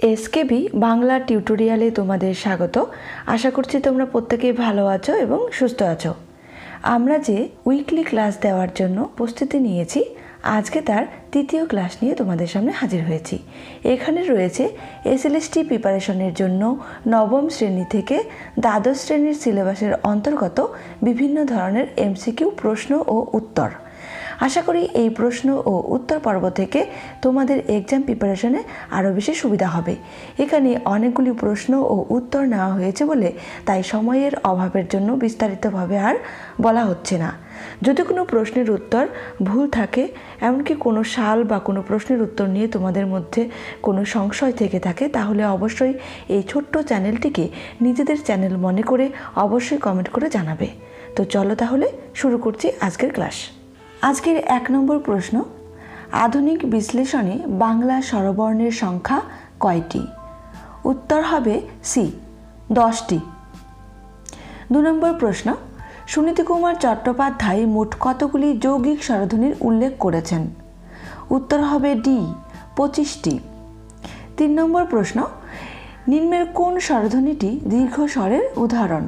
SKB Bangla টিউটোরিয়ালে তোমাদের স্বাগত। আশা করছি তোমরা প্রত্যেকেই ভালো আছো এবং সুস্থ আছো। আমরা যে উইকলি ক্লাস দেওয়ার জন্য প্রস্তুতি নিয়েছি, আজকে তার তৃতীয় ক্লাস নিয়ে তোমাদের সামনে হাজির হয়েছি। এখানে রয়েছে SLST প্রিপারেশনের জন্য নবম শ্রেণী থেকে দ্বাদশ শ্রেণীর সিলেবাসের অন্তর্গত বিভিন্ন ধরনের MCQ প্রশ্ন ও উত্তর। আশা করি এই প্রশ্ন ও উত্তর পর্ব থেকে তোমাদের এক্সাম প্রিপারেশনে আরও বেশি সুবিধা হবে। এখানে অনেকগুলি প্রশ্ন ও উত্তর নেওয়া হয়েছে বলে তাই সময়ের অভাবের জন্য বিস্তারিতভাবে আর বলা হচ্ছে না। যদি কোনো প্রশ্নের উত্তর ভুল থাকে, এমনকি কোনো সাল বা কোনো প্রশ্নের উত্তর নিয়ে তোমাদের মধ্যে কোনো সংশয় থেকে থাকে, তাহলে অবশ্যই এই ছোট্ট চ্যানেলটিকে নিজেদের চ্যানেল মনে করে অবশ্যই কমেন্ট করে জানাবে। তো চলো তাহলে শুরু করছি আজকের ক্লাস। আজকের 1 নম্বর প্রশ্ন, আধুনিক বিশ্লেষণে বাংলা স্বরবর্ণের সংখ্যা কয়টি? উত্তর হবে সি, 10টি। 2 নম্বর প্রশ্ন, সুনীতি কুমার চট্টোপাধ্যায় মোট কতগুলি যৌগিক স্বরধ্বনির উল্লেখ করেছেন? উত্তর হবে ডি, 25টি। 3 নম্বর প্রশ্ন, নিম্নের কোন স্বরধ্বনিটি দীর্ঘ স্বরের উদাহরণ?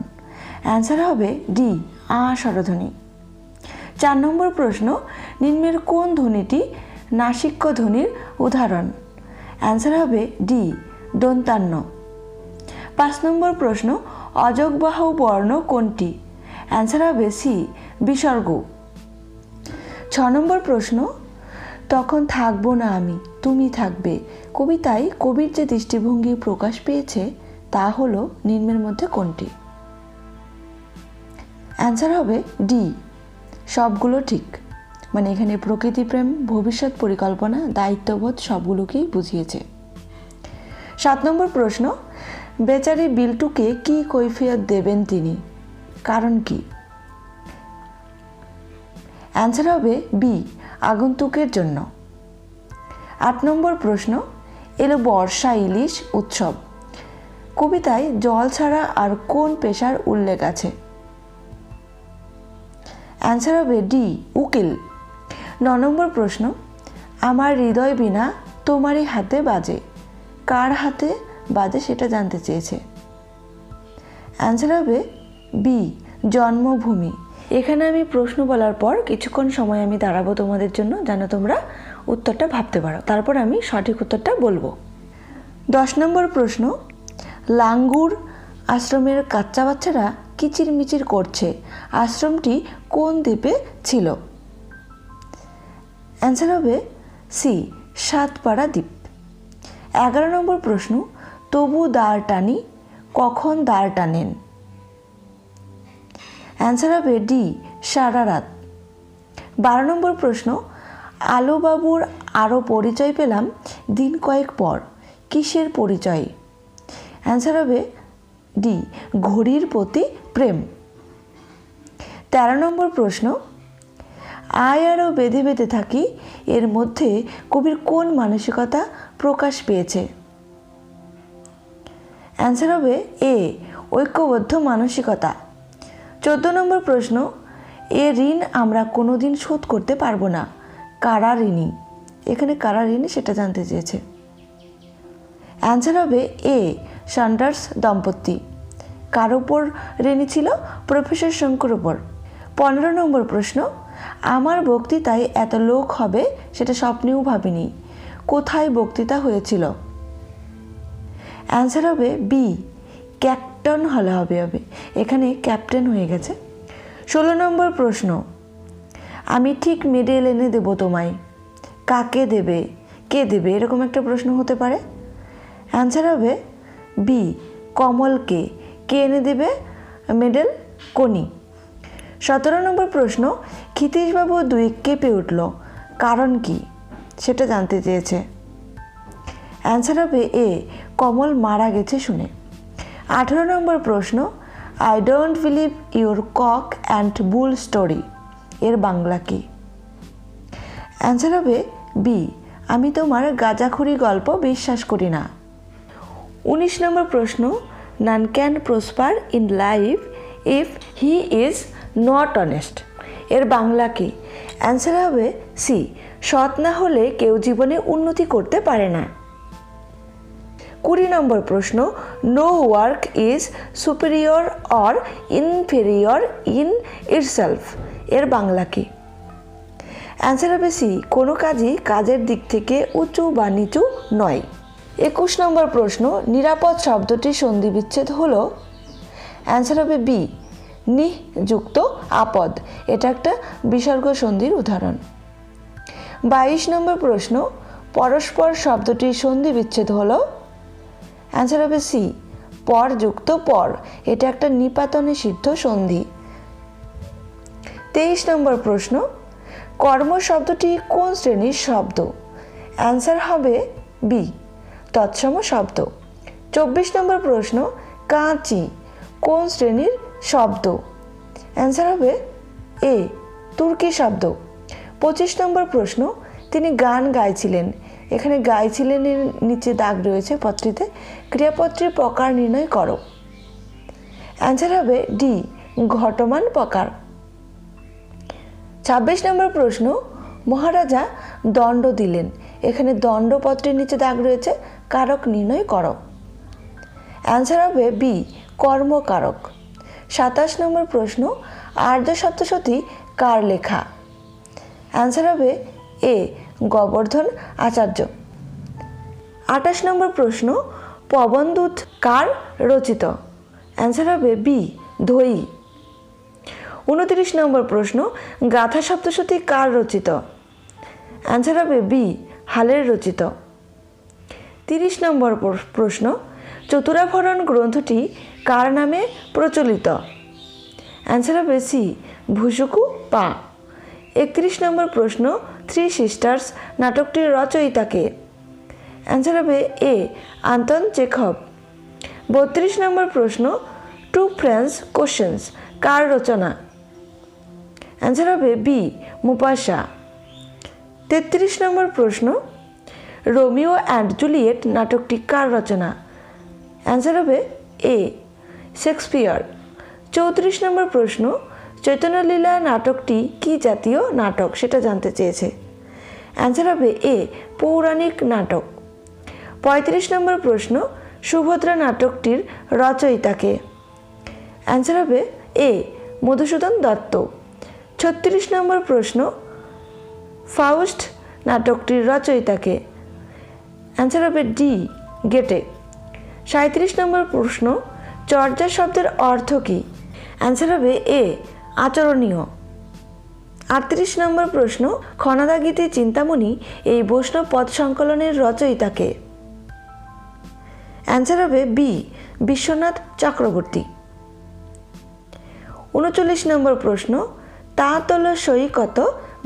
অ্যান্সার হবে ডি, আ স্বরধ্বনি। 4 নম্বর প্রশ্ন, নিম্নের কোন ধ্বনিটি নাসিক্য ধ্বনির উদাহরণ? অ্যান্সার হবে ডি, দন্তান্ন। 5 নম্বর প্রশ্ন, অযোগবাহু বর্ণ কোনটি? অ্যান্সার হবে সি, বিসর্গ। 6 নম্বর প্রশ্ন, তখন থাকবো না আমি, তুমি থাকবে কবিতায় কবির যে দৃষ্টিভঙ্গি প্রকাশ পেয়েছে তা হলো নিম্নের মধ্যে কোনটি? অ্যান্সার হবে ডি, সবগুলো ঠিক। মানে এখানে প্রকৃতিপ্রেম, ভবিষ্যৎ পরিকল্পনা, দায়িত্ববোধ সবগুলোকেই বুঝিয়েছে। 7 নম্বর প্রশ্ন, বেচারি বিল্টুকে কি কৈফিয়ত দেবেন তিনি? কারণ কি? অ্যান্সার হবে বি, আগন্তুকের জন্য। 8 নম্বর প্রশ্ন, এলো বর্ষা ইলিশ উৎসব কবিতায় জল ছাড়া আর কোন পেশার উল্লেখ আছে? অ্যান্সার হবে ডি, উকিল। 9 নম্বর প্রশ্ন, আমার হৃদয় বিনা তোমারই হাতে বাজে, কার হাতে বাজে সেটা জানতে চেয়েছে। অ্যান্সার হবে বি, জন্মভূমি। এখানে আমি প্রশ্ন বলার পর কিছুক্ষণ সময় আমি দাঁড়াবো তোমাদের জন্য, যেন তোমরা উত্তরটা ভাবতে পারো, তারপর আমি সঠিক উত্তরটা বলবো। 10 নম্বর প্রশ্ন, লাঙ্গুর আশ্রমের কাচ্চা বাচ্চারা কিচিরমিচির করছে, আশ্রমটি কোন দ্বীপে ছিল? অ্যান্সার হবে সি, সাতপাড়া দ্বীপ। 11 নম্বর প্রশ্ন, তবু দাঁড় টানি কখন দাঁড় টানেন? অ্যান্সার হবে ডি, সারা রাত। 12 নম্বর প্রশ্ন, আলোবাবুর আরও পরিচয় পেলাম দিন কয়েক পর, কিসের পরিচয়? অ্যান্সার হবে ডি, ঘড়ির প্রতি প্রেম। 13 নম্বর প্রশ্ন, আয় আরও বেঁধে বেঁধে থাকি এর মধ্যে কবির কোন মানসিকতা প্রকাশ পেয়েছে? অ্যান্সার হবে এ, ঐক্যবদ্ধ মানসিকতা। 14 নম্বর প্রশ্ন, এ ঋণ আমরা কোনোদিন শোধ করতে পারবো না, কারা ঋণী? এখানে কারা ঋণী সেটা জানতে চেয়েছে। অ্যান্সার হবে এ, সান্ডার্স দম্পতি। কার উপর ঋণী ছিল? প্রফেসর শঙ্কুর উপর। 15 নম্বর প্রশ্ন, আমার বক্তৃতায় এত লোক হবে সেটা স্বপ্নেও ভাবিনি, কোথায় বক্তৃতা হয়েছিল? অ্যান্সার হবে বি, ক্যাপ্টন হলে হবে। এখানে ক্যাপ্টেন হয়ে গেছে। 16 নম্বর প্রশ্ন, আমি ঠিক মেডেল এনে দেব তোমায়, কাকে দেবে, কে দেবে? এরকম একটা প্রশ্ন হতে পারে। অ্যান্সার হবে বি, কমলকে। কে এনে দেবে মেডেল? কোনি। 17 নম্বর প্রশ্ন, ক্ষিতীশবাবু দুই কেঁপে উঠল, কারণ কি সেটা জানতে চেয়েছে। অ্যান্সার হবে এ, কমল মারা গেছে শুনে। 18 নম্বর প্রশ্ন, I don't believe your cock and bull story এর বাংলা কি? অ্যান্সার হবে বি, আমি তোমার গাঁজাখুরি গল্প বিশ্বাস করি না। 19 নম্বর প্রশ্ন, none can prosper in life if he is not honest এর বাংলা কি? অ্যান্সার হবে সি, সৎ না হলে কেউ জীবনে উন্নতি করতে পারে না। 20 নম্বর প্রশ্ন, no work is superior or inferior in itself, এর বাংলা কি? অ্যান্সার হবে সি, কোনো কাজই কাজের দিক থেকে উঁচু বা নিচু নয়। 21 নম্বর প্রশ্ন, নিরাপদ শব্দটির সন্ধি বিচ্ছেদ হলো? অ্যান্সার হবে বি, নিহ যুক্ত আপদ, এটা একটা বিসর্গ সন্ধির উদাহরণ। 22 নম্বর প্রশ্ন, পরস্পর শব্দটির সন্ধি বিচ্ছেদ হলো? অ্যান্সার হবে সি, পর যুক্ত পর, এটা একটা নিপাতনে সিদ্ধ সন্ধি। 23 নম্বর প্রশ্ন, কর্ম শব্দটি কোন শ্রেণীর শব্দ? অ্যান্সার হবে বি, তৎসম শব্দ। 24 নম্বর প্রশ্ন, কাঁচি কোন শ্রেণীর শব্দ? অ্যান্সার হবে এ, তুর্কি শব্দ। 25 নম্বর প্রশ্ন, তিনি গান গাইছিলেন, এখানে গাইছিলেনের নিচে দাগ রয়েছে পদটিতে, ক্রিয়াপদটির প্রকার নির্ণয় করো। অ্যান্সার হবে ডি, ঘটমান প্রকার। 26 নম্বর প্রশ্ন, মহারাজা দণ্ড দিলেন, এখানে দণ্ড পদটির নিচে দাগ রয়েছে, কারক নির্ণয় করো। অ্যান্সার হবে বি, কর্মকারক। 27 নম্বর প্রশ্ন, আর্য সপ্তশতী কার লেখা? অ্যান্সার হবে এ, গোবর্ধন আচার্য। 28 নম্বর প্রশ্ন, পবনদূত কার রচিত? অ্যান্সার হবে বি, ধৈ। 29 নম্বর প্রশ্ন, গাথা সপ্তশতী কার রচিত? অ্যান্সার হবে বি, হালের রচিত। 30 নম্বর প্রশ্ন, চতুরাভরণ গ্রন্থটি কার নামে প্রচলিত? অ্যান্সার হবে সি, ভুসুকু পা। 31 নম্বর প্রশ্ন, থ্রি সিস্টার্স নাটকটির রচয়িতাকে? অ্যান্সার হবে এ, আন্তন চেখভ। 32 নম্বর প্রশ্ন, টু ফ্রেন্ডস কোশ্চেন্স কার রচনা? অ্যান্সার হবে বি, মুপাসা। 33 নম্বর প্রশ্ন, রোমিও অ্যান্ড জুলিয়েট নাটকটি কার রচনা? অ্যান্সার হবে এ, শেক্সপিয়ার। 34 নম্বর প্রশ্ন, চৈতন্যলীলা নাটকটি কি জাতীয় নাটক সেটা জানতে চেয়েছে। অ্যান্সার হবে এ, পৌরাণিক নাটক। 35 নম্বর প্রশ্ন, সুভদ্রা নাটকটির রচয়িতাকে? অ্যান্সার হবে এ, মধুসূদন দত্ত। 36 নম্বর প্রশ্ন, ফাউস্ট নাটকটির রচয়িতাকে? অ্যান্সার হবে ডি, গেটে। 37 নম্বর প্রশ্ন, চর্যা শব্দের অর্থ কী? অ্যান্সার হবে এ, আচরণীয়। 38 নম্বর প্রশ্ন, খনাদা গীতি চিন্তামণি এই বৈষ্ণব পদ সংকলনের রচয়িতাকে? অ্যান্সার হবে বি, বিশ্বনাথ চক্রবর্তী। 39 নম্বর প্রশ্ন, তা তল সৈকত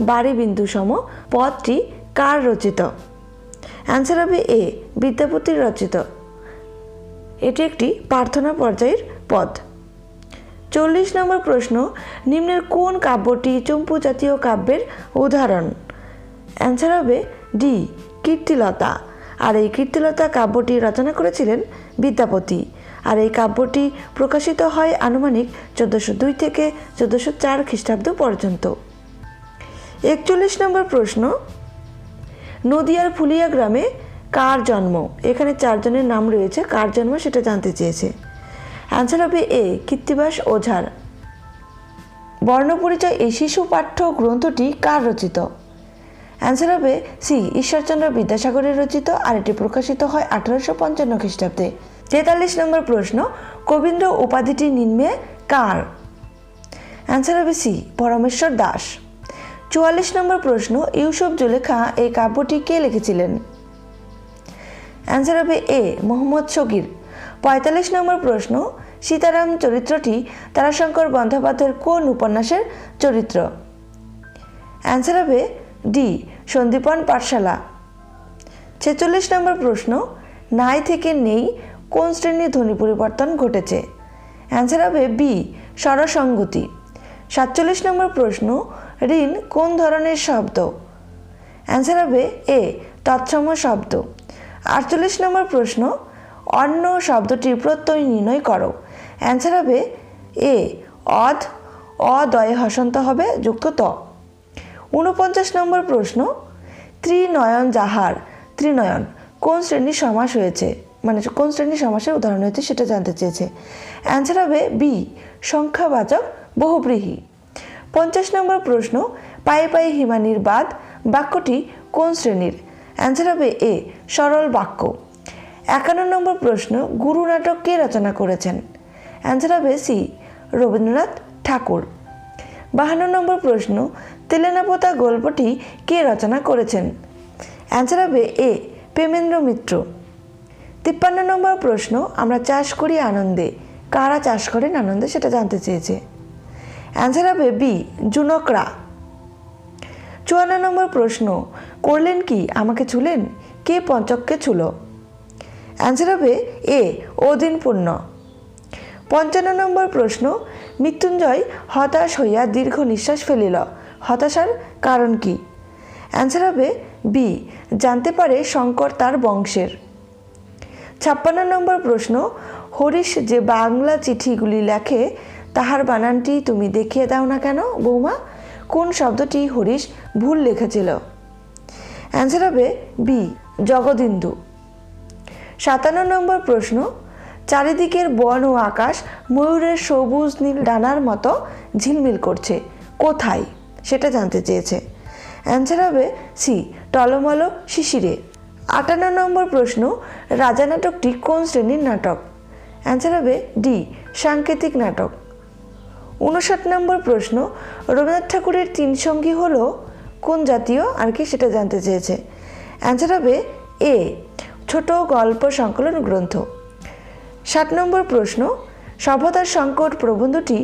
বাড়ি বিন্দু সম পদটি কার রচিত? অ্যান্সার হবে এ, বিদ্যাপতির রচিত, এটি একটি প্রার্থনা পর্যায়ের পদ। 40 নম্বর প্রশ্ন, নিম্নের কোন কাব্যটি চম্পু জাতীয় কাব্যের উদাহরণ? অ্যান্সার হবে ডি, কীর্তিলতা। আর এই কীর্তিলতা কাব্যটি রচনা করেছিলেন বিদ্যাপতি, আর এই কাব্যটি প্রকাশিত হয় আনুমানিক 1402 থেকে 1404 খ্রিস্টাব্দ পর্যন্ত। 41 নম্বর প্রশ্ন, নদিয়ার ফুলিয়া গ্রামে কার জন্ম? এখানে 4 জনের নাম রয়েছে, কার জন্ম সেটা জানতে চেয়েছে। অ্যান্সার হবে এ, কৃত্তিবাস ওঝার। বর্ণপরিচয় এই শিশু পাঠ্য গ্রন্থটি কার রচিত? অ্যান্সার হবে সি, ঈশ্বরচন্দ্র বিদ্যাসাগরের রচিত, আর এটি প্রকাশিত হয় 1855 খ্রিস্টাব্দে। 43 নম্বর প্রশ্ন, কবীন্দ্র উপাধিটি নিম্নে কার? অ্যান্সার হবে সি, পরমেশ্বর দাস। 44 নম্বর প্রশ্ন, ইউসুফ জুলেখা এই কাব্যটি কে লিখেছিলেন? অ্যান্সার হবে এ, মোহাম্মদ শকির। 45 নম্বর প্রশ্ন, সীতারাম চরিত্রটি তারাশঙ্কর বন্দ্যোপাধ্যায়ের কোন উপন্যাসের চরিত্র? অ্যান্সার হবে ডি, সন্দীপন পাঠশালা। 46 নম্বর প্রশ্ন, নাই থেকে নেই কোন শ্রেণীর ধ্বনি পরিবর্তন ঘটেছে? অ্যান্সার হবে বি, স্বরসঙ্গতি। 47 নম্বর প্রশ্ন, ঋণ কোন ধরনের শব্দ? অ্যান্সার হবে এ, তৎসম শব্দ। 48 নম্বর প্রশ্ন, অন্য শব্দটির প্রত্যয় নির্ণয় করো। অ্যান্সার হবে এ, অধ, অদয়ে হসন্ত হবে যুক্ত ত। 49 নম্বর প্রশ্ন, ত্রিনয়ন যাহার, ত্রিনয়ন কোন শ্রেণীর সমাস হয়েছে? মানে কোন শ্রেণীর সমাসের উদাহরণ হয়েছে সেটা জানতে চেয়েছে। অ্যান্সার হবে বি, সংখ্যাবাচক বহুব্রীহি। 50 নম্বর প্রশ্ন, পায়ে পায়ে হিমানির বাঁধ বাক্যটি কোন শ্রেণীর? অ্যান্সার হবে এ, সরল বাক্য। 51 নম্বর প্রশ্ন, গুরু নাটক কে রচনা করেছেন? অ্যান্সার হবে সি, রবীন্দ্রনাথ ঠাকুর। 52 নম্বর প্রশ্ন, তেলেনাপোতা গল্পটি কে রচনা করেছেন? অ্যান্সার হবে এ, প্রেমেন্দ্র মিত্র। 53 নম্বর প্রশ্ন, আমরা চাষ করি আনন্দে, কারা চাষ করেন আনন্দে সেটা জানতে চেয়েছে। অ্যান্সার হবে বি, জুনকরা। 54 নম্বর প্রশ্ন, করলেন কি আমাকে ছুলেন, কে পঞ্চককে ছুলো? অ্যান্সার হবে এ, অদিনপূর্ণ। 55 নম্বর প্রশ্ন, মৃত্যুঞ্জয় হতাশ হইয়া দীর্ঘ নিঃশ্বাস ফেলিল, হতাশার কারণ কি? অ্যান্সার হবে বি, জানতে পারে শঙ্কর তার বংশের। 56 নম্বর প্রশ্ন, হরিশ যে বাংলা চিঠিগুলি লেখে তাহার বানানটি তুমি দেখিয়ে দাও না কেন বৌমা, কোন শব্দটি হরিশ ভুল লিখেছিল? অ্যান্সার হবে বি, জগদিন্দু। 57 নম্বর প্রশ্ন, চারিদিকের বন ও আকাশ ময়ূরের সবুজ নীল ডানার মতো ঝিলমিল করছে, কোথায় সেটা জানতে চেয়েছে। অ্যান্সার হবে সি, টলমল শিশিরে। 58 নম্বর প্রশ্ন, রাজা নাটকটি কোন শ্রেণীর নাটক? অ্যান্সার হবে ডি, সাংকেতিক নাটক। 59 নম্বর প্রশ্ন, রবীন্দ্রনাথ ঠাকুরের তিন সঙ্গী হলো কোন জাতীয় আর কি সেটা জানতে চেয়েছে। অ্যান্সার হবে এ, ছোট গল্প সংকলন গ্রন্থ। 60 নম্বর প্রশ্ন, সভ্যতার সংকট প্রবন্ধটি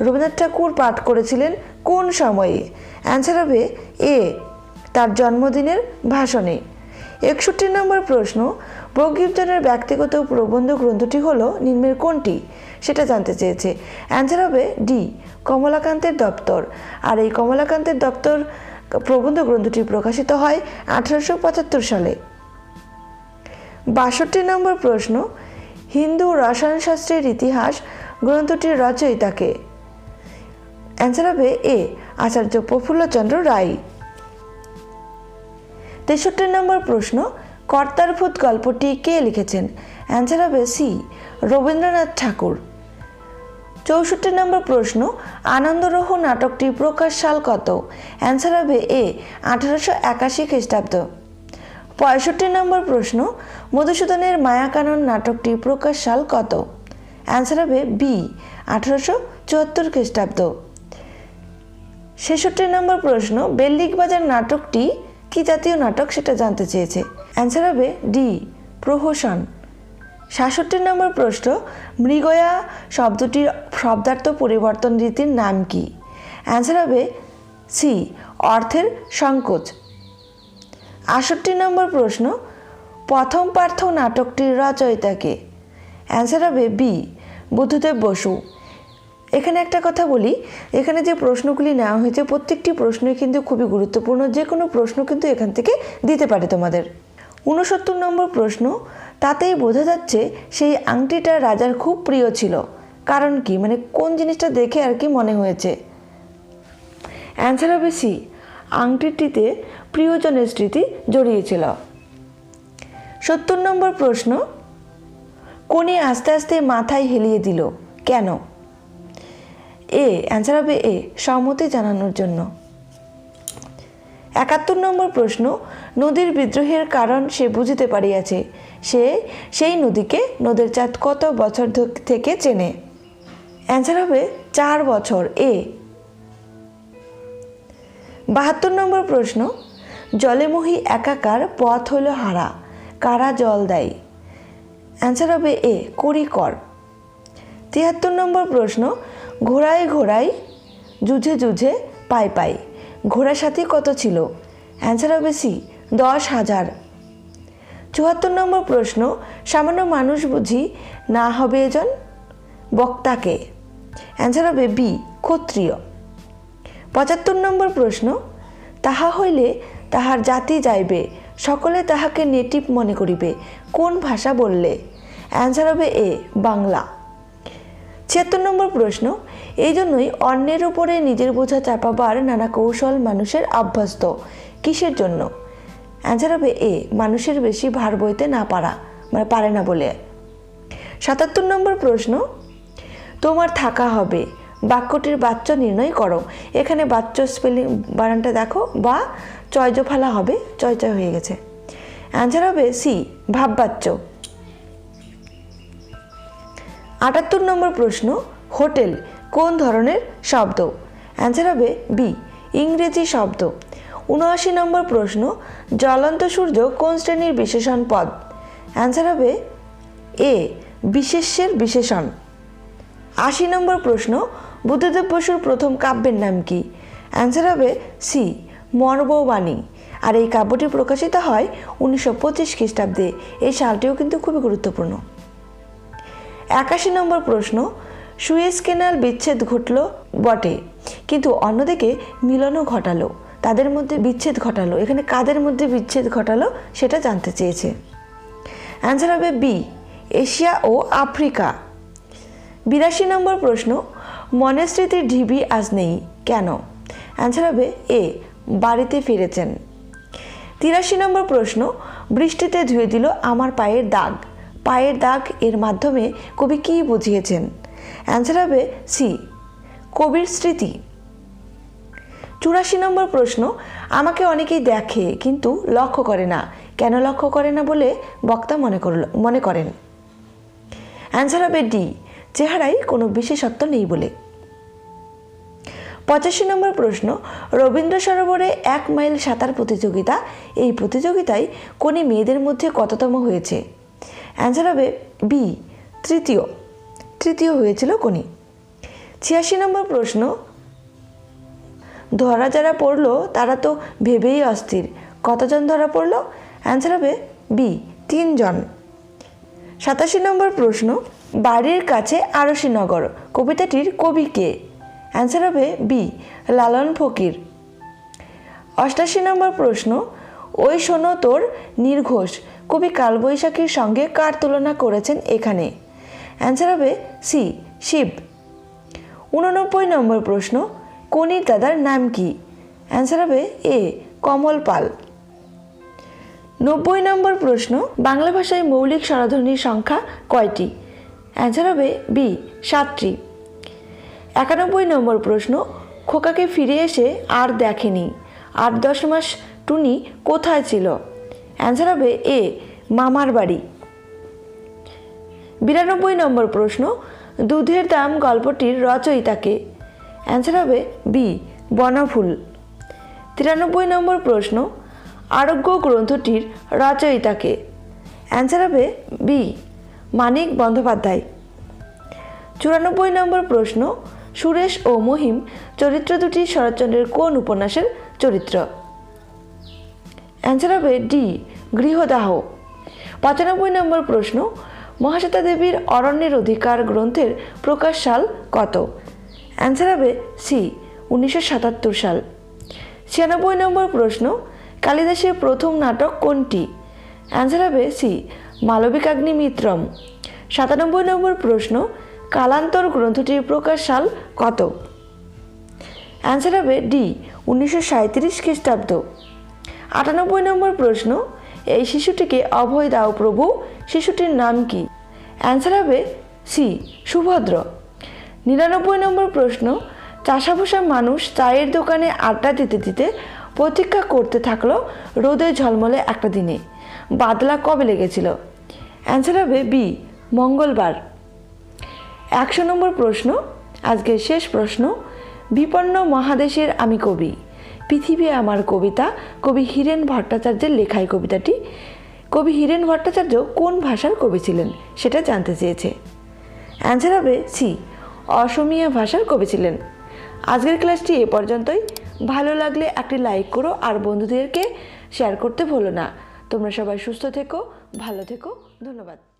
রবীন্দ্রনাথ ঠাকুর পাঠ করেছিলেন কোন সময়ে? অ্যান্সার হবে এ, তার জন্মদিনের ভাষণে। 61 নম্বর প্রশ্ন, বঙ্কিমচন্দ্রের ব্যক্তিগত প্রবন্ধ গ্রন্থটি হলো নিম্নের কোনটি সেটা জানতে চেয়েছে। অ্যান্সার হবে ডি, কমলাকান্তের দপ্তর। আর এই কমলাকান্তের দপ্তর প্রবন্ধ গ্রন্থটি প্রকাশিত হয় 1875 সালে। 62 নম্বর প্রশ্ন, হিন্দু রসায়নশাস্ত্রের ইতিহাস গ্রন্থটির রচয়িতাকে? অ্যান্সার হবে এ, আচার্য প্রফুল্লচন্দ্র রায়। 63 নম্বর প্রশ্ন, কর্তার ভূত গল্পটি কে লিখেছেন? অ্যান্সার হবে সি, রবীন্দ্রনাথ ঠাকুর। 64 নম্বর প্রশ্ন, আনন্দরোহ নাটকটি প্রকাশ সাল কত? অ্যান্সার হবে এ, 1881 খ্রিস্টাব্দ। 65 নম্বর প্রশ্ন, মধুসূদনের মায়াকানন নাটকটি প্রকাশ সাল কত? অ্যান্সার হবে বি, 1874 খ্রিস্টাব্দ। 66 নম্বর প্রশ্ন, বেল্লিক বাজার নাটকটি কি জাতীয় নাটক সেটা জানতে চেয়েছে। অ্যান্সার হবে ডি, প্রহসন। 67 নম্বর প্রশ্ন, মৃগয়া শব্দটির শব্দার্থ পরিবর্তন রীতির নাম কি? অ্যান্সার হবে সি, অর্থের সংকোচ। 68 নম্বর প্রশ্ন, প্রথম পার্থ নাটকটির রচয়িতাকে? অ্যান্সার হবে বি, বুদ্ধদেব বসু। এখানে একটা কথা বলি, এখানে যে প্রশ্নগুলি নেওয়া হয়েছে প্রত্যেকটি প্রশ্নই কিন্তু খুবই গুরুত্বপূর্ণ, যে কোনো প্রশ্ন কিন্তু এখান থেকে দিতে পারে তোমাদের। 69 নম্বর প্রশ্ন, তাতেই বোঝা যাচ্ছে সেই আংটিটা রাজার খুব প্রিয় ছিল, কারণ কি, মানে কোন জিনিসটা দেখে আর কি মনে হয়েছে? অ্যান্সার হবে সি, আংটিটিতে প্রিয়জনের স্মৃতি জড়িয়েছিল। 70 নম্বর প্রশ্ন, কোনি আস্তে আস্তে মাথায় হেলিয়ে দিল কেন? এ, অ্যান্সার হবে এ, সম্মতি জানানোর জন্য। 71 নম্বর প্রশ্ন, নদীর বিদ্রোহের কারণ সে বুঝিতে পারিয়াছে, সে সেই নদীকে নদের চাঁদ কত বছর থেকে চেনে? অ্যান্সার হবে 4 বছর, এ। 72 নম্বর প্রশ্ন, জলেমোহী একাকার পথ হইল হারা, কারা জল দেয়? অ্যান্সার হবে এ, করিকর। 73 নম্বর প্রশ্ন, ঘোড়ায় ঘোড়ায় যুঝে যুঝে পাই পাই, ঘোড়া সাথী কত ছিল? অ্যান্সার হবে সি, 10,000। 74 নম্বর প্রশ্ন, সামান্য মানুষ বুঝি না হবে এজন, বক্তাকে? অ্যান্সার হবে বি, ক্ষত্রিয়। 75 নম্বর প্রশ্ন, তাহা হইলে তাহার জাতি যাইবে, সকলে তাহাকে নেটিভ মনে করিবে, কোন ভাষা বললে? অ্যান্সার হবে এ, বাংলা। 76 নম্বর প্রশ্ন, এই জন্যই অন্যের উপরে নিজের বোঝা চাপাবার নানা কৌশল মানুষের অভ্যস্ত, কিসের জন্য? অ্যান্সার হবে এ, মানুষের বেশি ভার বইতে না পারা, মানে পারে না বলে। ৭৭ নম্বর প্রশ্ন, তোমার থাকা হবে বাক্যটির বাচ্য নির্ণয় করো। এখানে বাচ্য স্পেলিং বানানটা দেখো, বা চয় ফেলা হবে, চয় হয়ে গেছে। অ্যান্সার হবে সি, ভাববাচ্য। ৭৮ নম্বর প্রশ্ন, হোটেল কোন ধরনের শব্দ? অ্যান্সার হবে বি, ইংরেজি শব্দ। ৭৯ নম্বর প্রশ্ন, জ্বলন্ত সূর্য কোন শ্রেণীর বিশেষণ পদ? অ্যান্সার হবে এ, বিশেষ্যের বিশেষণ। ৮০ নম্বর প্রশ্ন, বুদ্ধদেব বসুর প্রথম কাব্যের নাম কি? অ্যান্সার হবে সি, মর্মবাণী। আর এই কাব্যটি প্রকাশিত হয় 1925 খ্রিস্টাব্দে। এই সালটিও কিন্তু খুবই গুরুত্বপূর্ণ। ৮১ নম্বর প্রশ্ন, সুয়েজ ক্যানাল বিচ্ছেদ ঘটল বটে, কিন্তু অন্যদিকে মিলনও ঘটালো, তাদের মধ্যে বিচ্ছেদ ঘটালো। এখানে কাদের মধ্যে বিচ্ছেদ ঘটালো সেটা জানতে চেয়েছে। অ্যান্সার হবে বি, এশিয়া ও আফ্রিকা। ৮২ নম্বর প্রশ্ন, মনের স্মৃতির ঢিবি আজ নেই কেন? অ্যান্সার হবে এ, বাড়িতে ফিরেছেন। ৮৩ নম্বর প্রশ্ন, বৃষ্টিতে ধুয়ে দিল আমার পায়ের দাগ। পায়ের দাগ এর মাধ্যমে কবি কী বুঝিয়েছেন? অ্যান্সার হবে সি, কবির স্মৃতি। ৮৪ নম্বর প্রশ্ন, আমাকে অনেকেই দেখে কিন্তু লক্ষ্য করে না, কেন লক্ষ্য করে না বলে বক্তা মনে করেন? অ্যান্সার হবে ডি, চেহারায় কোনো বিশেষত্ব নেই বলে। ৮৫ নম্বর প্রশ্ন, রবীন্দ্র সরোবরে 1 মাইল সাঁতার প্রতিযোগিতা, এই প্রতিযোগিতায় কোন মেয়েদের মধ্যে কততম হয়েছে? অ্যান্সার হবে বি, তৃতীয় হয়েছিল কোনি। ৮৬ নম্বর প্রশ্ন, ধরা যারা পড়লো তারা তো ভেবেই অস্থির, কতজন ধরা পড়লো? অ্যান্সার হবে বি, 3 জন। ৮৭ নম্বর প্রশ্ন, বাড়ির কাছে আরশিনগর কবিতাটির কবি কে? অ্যান্সার হবে বি, লালন ফকির। ৮৮ নম্বর প্রশ্ন, ওই শোনো তোর নির্ঘোষ কবি কালবৈশাখীর সঙ্গে কার তুলনা করেছেন এখানে? অ্যান্সার হবে সি, শিব। ৮৯ নম্বর প্রশ্ন, কনির দাদার নাম কি? অ্যান্সার হবে এ, কমল পাল। ৯০ নম্বর প্রশ্ন, বাংলা ভাষায় মৌলিক স্বরধ্বনির সংখ্যা কয়টি? অ্যান্সার হবে বি, 7টি। ৯১ নম্বর প্রশ্ন, খোকাকে ফিরে এসে আর দেখেনি, ৮-10 মাস টুনি কোথায় ছিল? অ্যান্সার হবে এ, মামার বাড়ি। ৯২ নম্বর প্রশ্ন, দুধের দাম গল্পটির রচয়িতাকে? অ্যান্সার হবে বি, বনফুল। ৯৩ নম্বর প্রশ্ন, আরোগ্য গ্রন্থটির রচয়িতাকে? অ্যান্সার হবে বি, মানিক বন্দ্যোপাধ্যায়। ৯৪ নম্বর প্রশ্ন, সুরেশ ও মহিম চরিত্র দুটি শরৎচন্দ্রের কোন উপন্যাসের চরিত্র? অ্যান্সার হবে ডি, গৃহদাহ। ৯৫ নম্বর প্রশ্ন, মহাশ্বেতা দেবীর অরণ্যের অধিকার গ্রন্থের প্রকাশ সাল কত? অ্যান্সার হবে সি, 1977 সাল। ৯৬ নম্বর প্রশ্ন, কালিদাসের প্রথম নাটক কোনটি? অ্যান্সার হবে সি, মালবিকাগ্নিমিত্রম। ৯৭ নম্বর প্রশ্ন, কালান্তর গ্রন্থটির প্রকাশ সাল কত? অ্যান্সার হবে ডি, 1937 খ্রিস্টাব্দ। ৯৮ নম্বর প্রশ্ন, এই শিশুটিকে অভয় দাও প্রভু, শিশুটির নাম কি? অ্যান্সার হবে সি, সুভদ্র। ৯৯ নম্বর প্রশ্ন, চাষাভুষা মানুষ চায়ের দোকানে আড্ডা দিতে দিতে প্রতীক্ষা করতে থাকলো রোদে ঝলমলে একটা দিনে, বাদলা কবে লেগেছিল? অ্যান্সার হবে বি, মঙ্গলবার। ১০০ নম্বর প্রশ্ন, আজকের শেষ প্রশ্ন, বিপন্ন মহাদেশের আমি কবি, পৃথিবী আমার কবিতা, কবি হীরেন ভট্টাচার্যের লেখাই কবিতাটি। কবি হীরেন ভট্টাচার্য কোন ভাষার কবি ছিলেন সেটা জানতে চেয়েছে। অ্যান্সার হবে সি, অসমীয়া ভাষার কবি ছিলেন। আজকের ক্লাসটি এ পর্যন্তই। ভালো লাগলে একটি লাইক করো আর বন্ধুদেরকে শেয়ার করতে ভুলো না। তোমরা সবাই সুস্থ থেকো, ভালো থেকো, ধন্যবাদ।